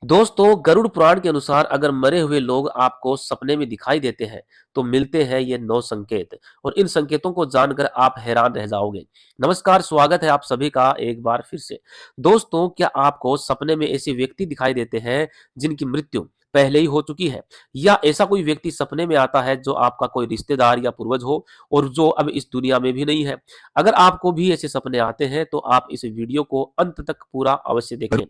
दोस्तों, गरुड़ पुराण के अनुसार अगर मरे हुए लोग आपको सपने में दिखाई देते हैं, तो मिलते हैं ये 9 संकेत और इन संकेतों को जानकर आप हैरान रह जाओगे। नमस्कार, स्वागत है आप सभी का एक बार फिर से। दोस्तों, क्या आपको सपने में ऐसे व्यक्ति दिखाई देते हैं जिनकी मृत्यु पहले ही हो चुकी है? या ऐसा कोई व्यक्ति सपने में आता है जो आपका कोई रिश्तेदार या पूर्वज हो और जो अब इस दुनिया में भी नहीं है? अगर आपको भी ऐसे सपने आते हैं, तो आप इस वीडियो को अंत तक पूरा अवश्य देखें।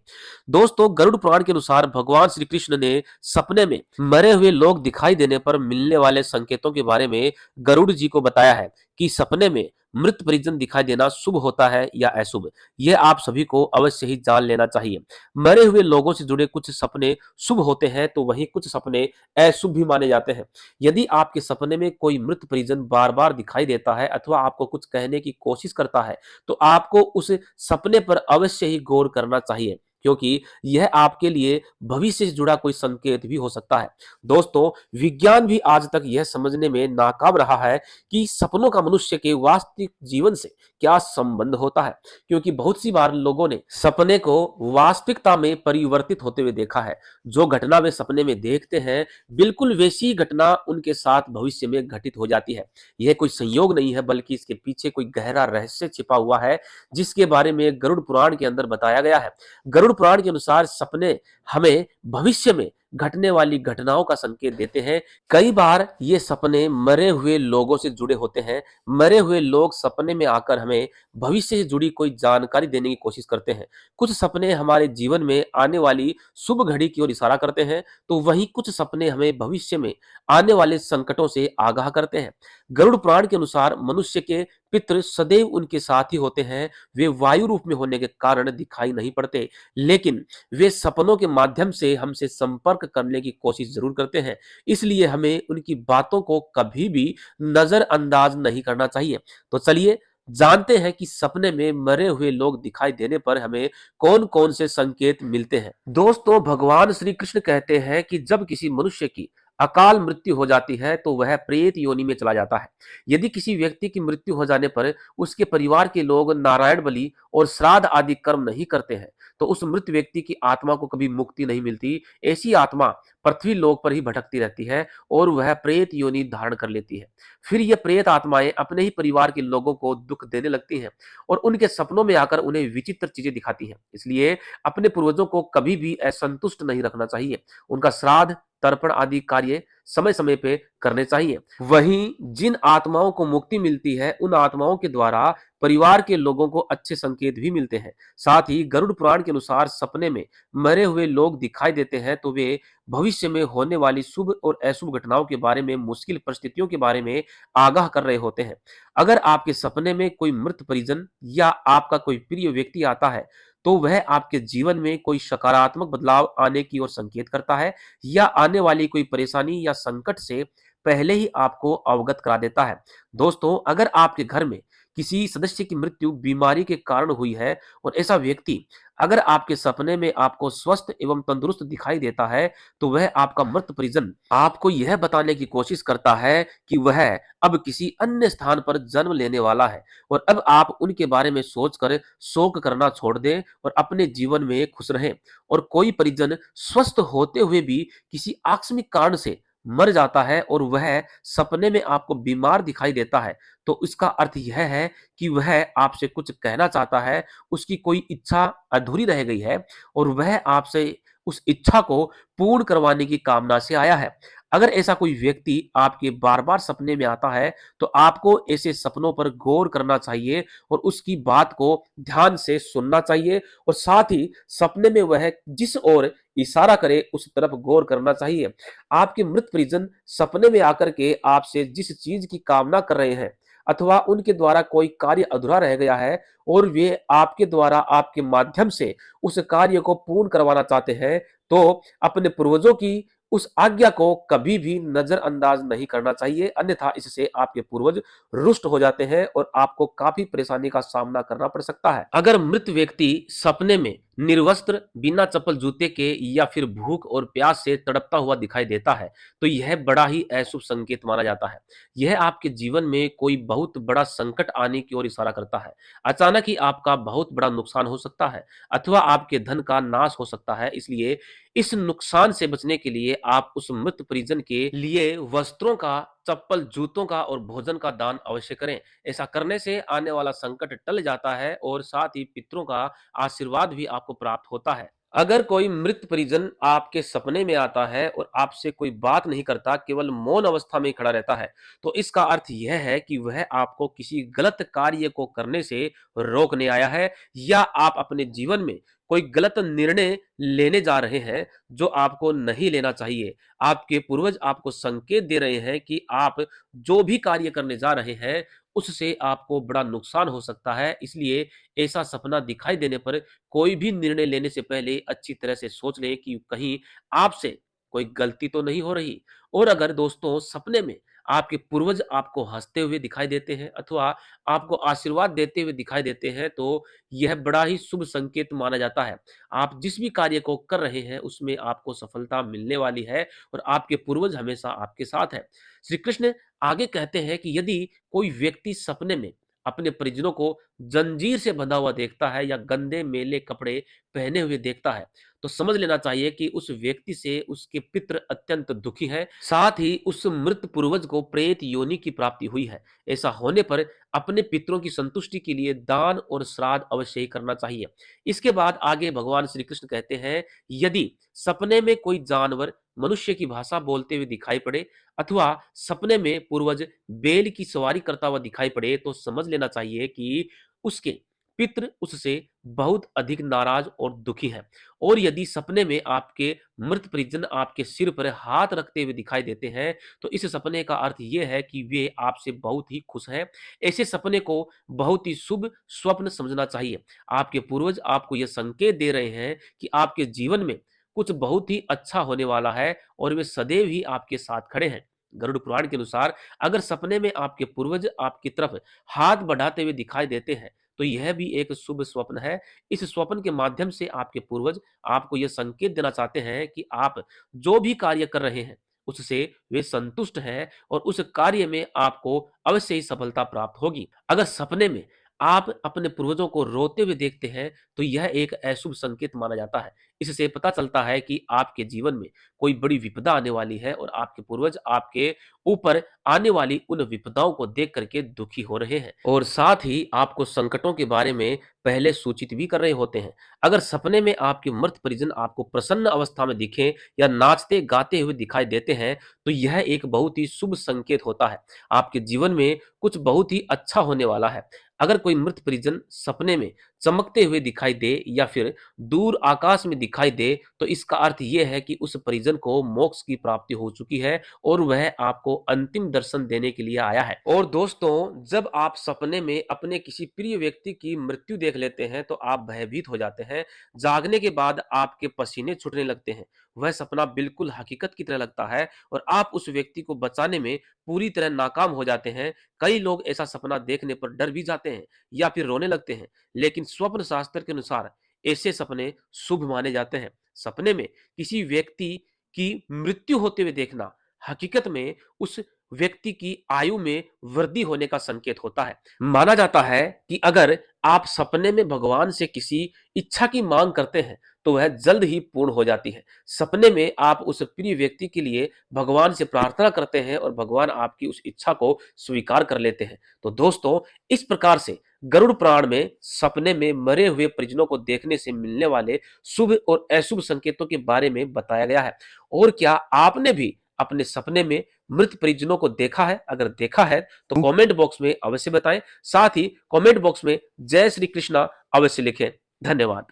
दोस्तों, गरुड़ पुराण के अनुसार भगवान श्री कृष्ण ने सपने में मरे हुए लोग दिखाई देने पर मिलने वाले संकेतों के बारे में गरुड़ जी को बताया है कि सपने में मृत परिजन दिखाई देना शुभ होता है या अशुभ। यह आप सभी को अवश्य ही जान लेना चाहिए। मरे हुए लोगों से जुड़े कुछ सपने शुभ होते हैं, तो वहीं कुछ सपने अशुभ भी माने जाते हैं। यदि आपके सपने में कोई मृत परिजन बार बार दिखाई देता है अथवा आपको कुछ कहने की कोशिश करता है, तो आपको उस सपने पर अवश्य ही गौर करना चाहिए, क्योंकि यह आपके लिए भविष्य से जुड़ा कोई संकेत भी हो सकता है। दोस्तों, विज्ञान भी आज तक यह समझने में नाकाम रहा है कि सपनों का मनुष्य के वास्तविक जीवन से क्या संबंध होता है, क्योंकि बहुत सी बार लोगों ने सपने को वास्तविकता में परिवर्तित होते हुए देखा है। जो घटना वे सपने में देखते हैं, बिल्कुल वैसी ही घटना उनके साथ भविष्य में घटित हो जाती है। यह कोई संयोग नहीं है, बल्कि इसके पीछे कोई गहरा रहस्य छिपा हुआ है, जिसके बारे में गरुड़ पुराण के अंदर बताया गया है। गरुड़ पुराण के अनुसार सपने हमें भविष्य में घटने वाली घटनाओं का संकेत देते हैं। कई बार ये सपने मरे हुए लोगों से जुड़े होते हैं। मरे हुए लोग सपने में आकर हमें भविष्य से जुड़ी कोई जानकारी देने की कोशिश करते हैं। कुछ सपने हमारे जीवन में आने वाली शुभ घड़ी की ओर इशारा करते हैं, तो वहीं कुछ सपने हमें भविष्य में आने वाले संकटों से आगाह करते हैं। गरुड़ पुराण के अनुसार मनुष्य के पितृ सदैव उनके साथ ही होते हैं। वे वायु रूप में होने के कारण दिखाई नहीं पड़ते, लेकिन वे सपनों के माध्यम से हमसे संपर्क करने की कोशिश जरूर करते हैं। इसलिए हमें उनकी बातों को कभी भी नजरअंदाज नहीं करना चाहिए। तो चलिए जानते हैं कि सपने में मरे हुए लोग दिखाई देने पर हमें कौन कौन से संकेत मिलते हैं। दोस्तों, भगवान श्री कृष्ण कहते हैं कि जब किसी मनुष्य की अकाल मृत्यु हो जाती है, तो वह प्रेत योनि में चला जाता है। यदि किसी व्यक्ति की मृत्यु हो जाने पर उसके परिवार के लोग नारायण बलि और श्राद्ध आदि कर्म नहीं करते हैं, तो उस मृत व्यक्ति की आत्मा को कभी मुक्ति नहीं मिलती। ऐसी आत्मा पृथ्वी लोक पर ही भटकती रहती है और वह प्रेत योनि धारण कर लेती है। फिर ये प्रेत आत्माएं अपने ही परिवार के लोगों को दुख देने लगती हैं और उनके सपनों में आकर उन्हें विचित्र चीजें दिखाती हैं। इसलिए अपने पूर्वजों को कभी भी असंतुष्ट नहीं रखना चाहिए। उनका श्राद्ध, तर्पण आदि कार्य समय समय पे करने चाहिए। वहीं जिन आत्माओं को मुक्ति मिलती है, उन आत्माओं के द्वारा परिवार के लोगों को अच्छे संकेत भी मिलते हैं। साथ ही गरुड़ पुराण के अनुसार सपने में मरे हुए लोग दिखाई देते हैं, तो वे भविष्य में होने वाली शुभ और अशुभ घटनाओं के बारे में, मुश्किल परिस्थितियों के बारे में आगाह कर रहे होते हैं। अगर आपके सपने में कोई मृत परिजन या आपका कोई प्रिय व्यक्ति आता है, तो वह आपके जीवन में कोई सकारात्मक बदलाव आने की ओर संकेत करता है या आने वाली कोई परेशानी या संकट से पहले ही आपको अवगत करा देता है। दोस्तों, अगर आपके घर में किसी सदस्य की मृत्यु बीमारी के कारण हुई है और ऐसा व्यक्ति अगर आपके सपने में आपको स्वस्थ एवं तंदुरुस्त दिखाई देता है, तो वह आपका मृत परिजन आपको यह बताने की कोशिश करता है कि वह अब किसी अन्य स्थान पर जन्म लेने वाला है और अब आप उनके बारे में सोचकर शोक करना छोड़ दें और अपने जीवन में खुश रहें। और कोई परिजन स्वस्थ होते हुए भी किसी आकस्मिक कारण से मर जाता है और वह सपने में आपको बीमार दिखाई देता है, तो इसका अर्थ यह है कि वह आपसे कुछ कहना चाहता है, उसकी कोई इच्छा अधूरी रह गई है और वह आपसे उस इच्छा को पूर्ण करवाने की कामना से आया है। अगर ऐसा कोई व्यक्ति आपके बार-बार सपने में आता है, तो आपको ऐसे सपनों पर गौर करना चाहिए और उसकी बात को ध्यान से सुनना चाहिए और साथ ही सपने में वह जिस ओर इशारा करे उस तरफ गौर करना चाहिए। आपके मृत परिजन सपने में आकर के आपसे जिस चीज की कामना कर रहे हैं अथवा उनके द्वारा कोई कार्य अधूरा रह गया है और वे आपके द्वारा आपके माध्यम से उस कार्य को पूर्ण करवाना चाहते हैं, तो अपने पूर्वजों की उस आज्ञा को कभी भी नजरअंदाज नहीं करना चाहिए, अन्यथा इससे आपके पूर्वज रुष्ट हो जाते हैं और आपको काफी परेशानी का सामना करना पड़ सकता है। अगर मृत व्यक्ति सपने में निर्वस्त्र, बिना चप्पल जूते के या फिर भूख और प्यास से तड़पता हुआ दिखाई देता है, तो यह बड़ा ही अशुभ संकेत माना जाता है। यह आपके जीवन में कोई बहुत बड़ा संकट आने की ओर इशारा करता है। अचानक ही आपका बहुत बड़ा नुकसान हो सकता है अथवा आपके धन का नाश हो सकता है। इसलिए इस नुकसान से बचने के लिए आप उस मृत परिजन के लिए वस्त्रों का, चप्पल, जूतों का और भोजन का दान अवश्य करें। ऐसा करने से आने वाला संकट टल जाता है और साथ ही पितरों का आशीर्वाद भी आपको प्राप्त होता है। अगर कोई मृत परिजन आपके सपने में आता है और आपसे कोई बात नहीं करता, केवल मौन अवस्था में खड़ा रहता है, तो इसका अर्थ यह है कि वह आपको किसी गलत कार्य को करने से रोकने आया है या आप अपने जीवन में कोई गलत निर्णय लेने जा रहे हैं जो आपको नहीं लेना चाहिए। आपके पूर्वज आपको संकेत दे रहे हैं कि आप जो भी कार्य करने जा रहे हैं, उससे आपको बड़ा नुकसान हो सकता है। इसलिए ऐसा सपना दिखाई देने पर कोई भी निर्णय लेने से पहले अच्छी तरह से सोच लें कि कहीं आपसे कोई गलती तो नहीं हो रही। और अगर दोस्तों सपने में आपके पूर्वज आपको हंसते हुए दिखाई देते हैं अथवा आपको आशीर्वाद देते हुए दिखाई देते हैं, तो यह बड़ा ही शुभ संकेत माना जाता है। आप जिस भी कार्य को कर रहे हैं उसमें आपको सफलता मिलने वाली है और आपके पूर्वज हमेशा आपके साथ है। श्री कृष्ण आगे कहते हैं कि यदि कोई व्यक्ति सपने में अपने परिजनों को जंजीर से बंधा हुआ देखता है या गंदे मेले कपड़े पहने हुए देखता है, तो समझ लेना चाहिए कि उस व्यक्ति से उसके पितृ अत्यंत दुखी हैं। साथ ही उस मृत पूर्वज को प्रेत योनि की प्राप्ति हुई है। ऐसा होने पर अपने पितरों की संतुष्टि के लिए दान और श्राद्ध अवश्य ही करना चाहिए। इसके बाद आगे भगवान श्री कृष्ण कहते हैं, यदि सपने में कोई जानवर मनुष्य की भाषा बोलते हुए दिखाई पड़े अथवा सपने में पूर्वज बैल की सवारी करता हुआ दिखाई पड़े, तो समझ लेना चाहिए कि उसके पितृ उससे बहुत अधिक नाराज और दुखी हैं। और यदि सपने में आपके मृत परिजन आपके सिर पर हाथ रखते हुए दिखाई देते हैं, तो इस सपने का अर्थ यह है कि वे आपसे बहुत ही खुश हैं। ऐसे सपने को बहुत ही शुभ स्वप्न समझना चाहिए। आपके पूर्वज आपको यह संकेत दे रहे हैं कि आपके जीवन में कुछ बहुत ही अच्छा होने वाला है और वे सदैव ही आपके साथ खड़े हैं। गरुड़ पुराण के अनुसार अगर सपने में आपके पूर्वज आपकी तरफ हाथ बढ़ाते हुए दिखाई देते हैं, तो यह भी एक शुभ स्वप्न है। इस स्वप्न के माध्यम से आपके पूर्वज आपको यह संकेत देना चाहते हैं कि आप जो भी कार्य कर रहे हैं, उससे वे संतुष्ट हैं और उस कार्य में आपको अवश्य ही सफलता प्राप्त होगी। अगर सपने में आप अपने पूर्वजों को रोते हुए देखते हैं, तो यह एक अशुभ संकेत माना जाता है। इससे पता चलता है कि आपके जीवन में कोई बड़ी विपदा आने वाली है और आपके पूर्वज आपके ऊपर आने वाली उन विपदाओं को देख करके दुखी हो रहे हैं और साथ ही आपको संकटों के बारे में पहले सूचित भी कर रहे होते हैं। अगर सपने में आपके मृत परिजन आपको प्रसन्न अवस्था में दिखें या नाचते गाते हुए दिखाई देते हैं, तो यह एक बहुत ही शुभ संकेत होता है। आपके जीवन में कुछ बहुत ही अच्छा होने वाला है। अगर कोई मृत परिजन सपने में चमकते हुए दिखाई दे या फिर दूर आकाश में दिखाई दे, तो इसका अर्थ यह है कि उस परिजन को मोक्ष की प्राप्ति हो चुकी है और वह आपको अंतिम दर्शन देने के लिए आया है। और दोस्तों, जब आप सपने में अपने किसी प्रिय व्यक्ति की मृत्यु देख लेते हैं, तो आप भयभीत हो जाते हैं। जागने के बाद आपके पसीने छूटने लगते हैं। वह सपना बिल्कुल हकीकत की तरह लगता है और आप उस व्यक्ति को बचाने में पूरी तरह नाकाम हो जाते हैं। कई लोग ऐसा सपना देखने पर डर भी जाते हैं या फिर रोने लगते हैं, लेकिन स्वप्न शास्त्र के अनुसार ऐसे सपने शुभ माने जाते हैं। सपने में किसी व्यक्ति की मृत्यु होते हुए देखना हकीकत में उस व्यक्ति की आयु में वृद्धि होने का संकेत होता है। माना जाता है कि अगर आप सपने में भगवान से किसी इच्छा की मांग करते हैं, तो वह जल्द ही पूर्ण हो जाती है। सपने में आप उस प्रिय व्यक्ति के लिए भगवान से प्रार्थना करते हैं और भगवान आपकी उस इच्छा को स्वीकार कर लेते हैं। तो दोस्तों, इस प्रकार से गरुड़ पुराण में सपने में मरे हुए परिजनों को देखने से मिलने वाले शुभ और अशुभ संकेतों के बारे में बताया गया है। और क्या आपने भी अपने सपने में मृत परिजनों को देखा है? अगर देखा है तो कमेंट बॉक्स में अवश्य बताएं। साथ ही कमेंट बॉक्स में जय श्री कृष्णा अवश्य लिखें। धन्यवाद।